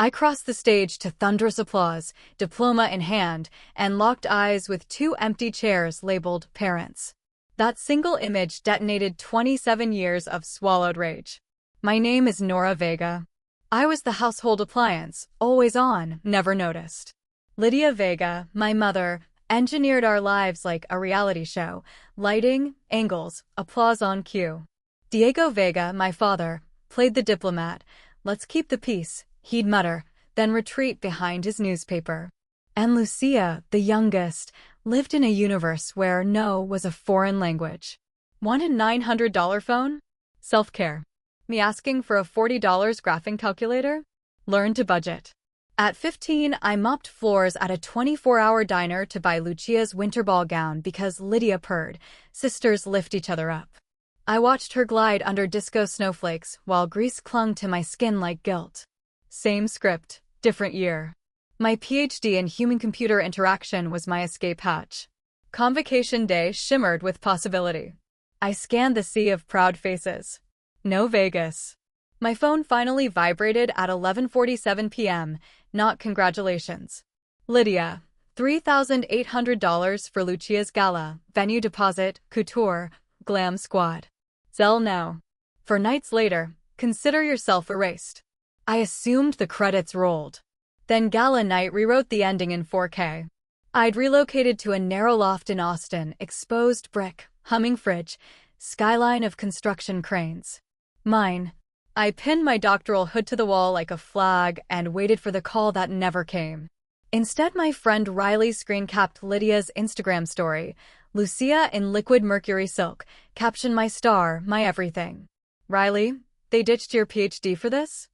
I crossed the stage to thunderous applause, diploma in hand, and locked eyes with two empty chairs labeled parents. That single image detonated 27 years of swallowed rage. My name is Nora Vega. I was the household appliance, always on, never noticed. Lydia Vega, my mother, engineered our lives like a reality show. Lighting, angles, applause on cue. Diego Vega, my father, played the diplomat. Let's keep the peace, he'd mutter, then retreat behind his newspaper. And Lucia, the youngest, lived in a universe where no was a foreign language. Want a $900 phone? Self-care. Me asking for a $40 graphing calculator? Learn to budget. At 15, I mopped floors at a 24-hour diner to buy Lucia's winter ball gown because Lydia purred. Sisters lift each other up. I watched her glide under disco snowflakes while grease clung to my skin like guilt. Same script, different year. My PhD in human-computer interaction was my escape hatch. Convocation day shimmered with possibility. I scanned the sea of proud faces. No Vegas. My phone finally vibrated at 11:47 p.m., not congratulations. Lydia, $3,800 for Lucia's gala, venue deposit, couture, glam squad. Zell now. For nights later, consider yourself erased. I assumed the credits rolled. Then gala night rewrote the ending in 4K. I'd relocated to a narrow loft in Austin, exposed brick, humming fridge, skyline of construction cranes. Mine. I pinned my doctoral hood to the wall like a flag and waited for the call that never came. Instead, my friend Riley screen-capped Lydia's Instagram story, Lucia in liquid mercury silk, caption my star, my everything. Riley, they ditched your PhD for this?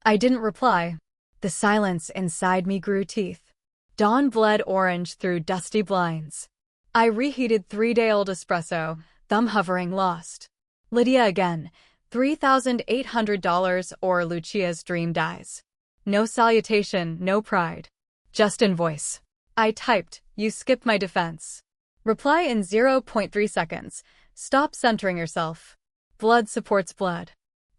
I didn't reply. The silence inside me grew teeth. Dawn bled orange through dusty blinds. I reheated 3-day-old espresso, thumb hovering lost. Lydia again, $3,800 or Lucia's dream dies. No salutation, no pride. Just in voice. I typed, you skipped my defense. Reply in 0.3 seconds. Stop centering yourself. Blood supports blood.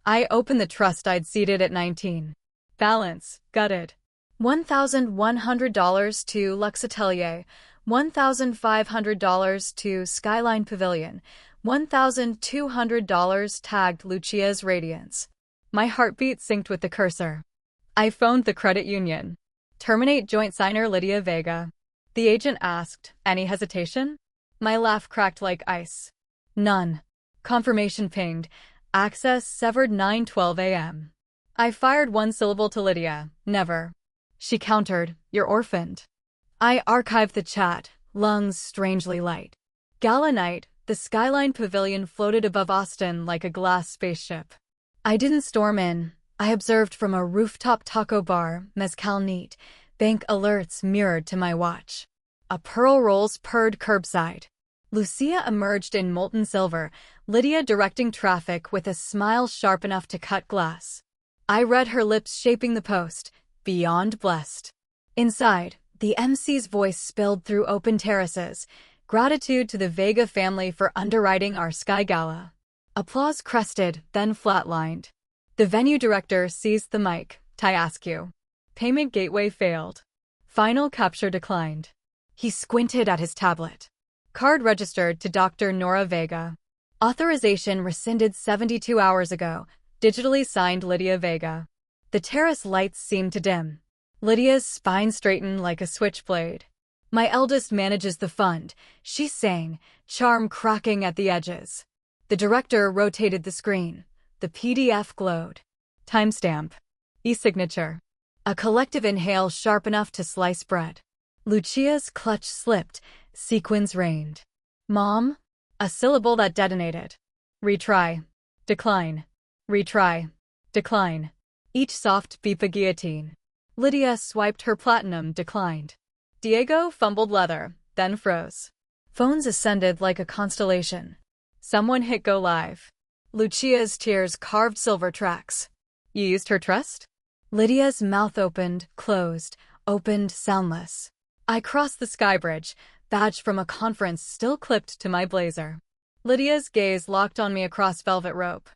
I opened the trust I'd seeded at 19. Balance, gutted. $1,100 to Lux Atelier, $1,500 to Skyline Pavilion, $1,200 tagged Lucia's Radiance. My heartbeat synced with the cursor. I phoned the credit union. Terminate joint signer Lydia Vega. The agent asked, any hesitation? My laugh cracked like ice. None. Confirmation pinged. Access severed 9:12 a.m. I fired one syllable to Lydia, never. She countered, you're orphaned. I archived the chat, lungs strangely light. Gala night, the Skyline Pavilion floated above Austin like a glass spaceship. I didn't storm in. I observed from a rooftop taco bar, mezcal neat, bank alerts mirrored to my watch. A Pearl Rolls purred curbside. Lucia emerged in molten silver, Lydia directing traffic with a smile sharp enough to cut glass. I read her lips shaping the post, beyond blessed. Inside, the MC's voice spilled through open terraces, gratitude to the Vega family for underwriting our Sky Gala. Applause crested, then flatlined. The venue director seized the mic, Tyascu. Payment gateway failed. Final capture declined. He squinted at his tablet. Card registered to Dr. Nora Vega. Authorization rescinded 72 hours ago. Digitally signed Lydia Vega. The terrace lights seemed to dim. Lydia's spine straightened like a switchblade. My eldest manages the fund, she sang, charm cracking at the edges. The director rotated the screen. The PDF glowed. Timestamp. E-signature. A collective inhale sharp enough to slice bread. Lucia's clutch slipped, sequins rained. Mom? A syllable that detonated. Retry. Decline. Retry. Decline. Each soft beep a guillotine. Lydia swiped her platinum, declined. Diego fumbled leather, then froze. Phones ascended like a constellation. Someone hit go live. Lucia's tears carved silver tracks. You used her trust? Lydia's mouth opened, closed, opened, soundless. I crossed the sky bridge, badge from a conference still clipped to my blazer. Lydia's gaze locked on me across velvet rope.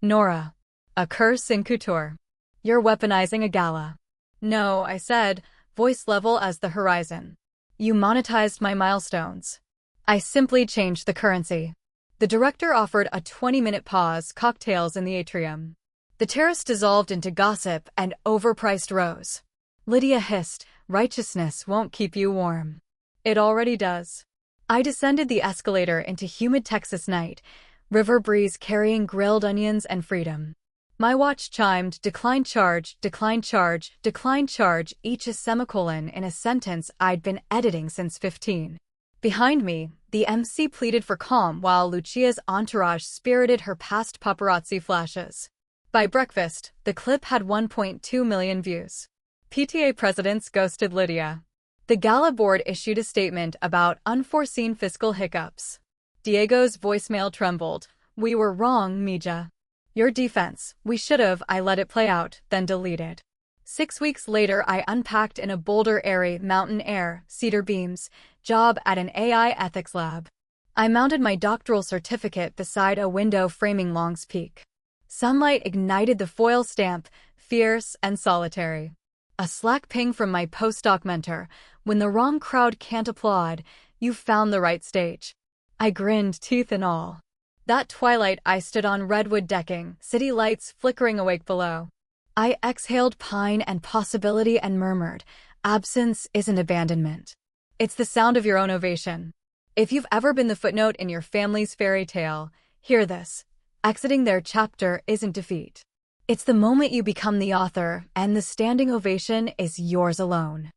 Nora. A curse in couture. You're weaponizing a gala. No, I said, voice level as the horizon. You monetized my milestones. I simply changed the currency. The director offered a 20-minute pause, cocktails in the atrium. The terrace dissolved into gossip and overpriced rows. Lydia hissed, righteousness won't keep you warm. It already does. I descended the escalator into humid Texas night, river breeze carrying grilled onions and freedom. My watch chimed, decline charge, decline charge, decline charge, each a semicolon in a sentence I'd been editing since 15. Behind me, the MC pleaded for calm while Lucia's entourage spirited her past paparazzi flashes. By breakfast, the clip had 1.2 million views. PTA presidents ghosted Lydia. The gala board issued a statement about unforeseen fiscal hiccups. Diego's voicemail trembled. We were wrong, Mija. Your defense, we should've, I let it play out, then deleted. 6 weeks later I unpacked in a Boulder-airy mountain air, cedar beams, job at an AI ethics lab. I mounted my doctoral certificate beside a window framing Long's Peak. Sunlight ignited the foil stamp, fierce and solitary. A Slack ping from my postdoc mentor, when the wrong crowd can't applaud, you've found the right stage. I grinned, teeth and all. That twilight I stood on redwood decking, city lights flickering awake below. I exhaled pine and possibility and murmured, absence isn't abandonment. It's the sound of your own ovation. If you've ever been the footnote in your family's fairy tale, hear this. Exiting their chapter isn't defeat. It's the moment you become the author, and the standing ovation is yours alone.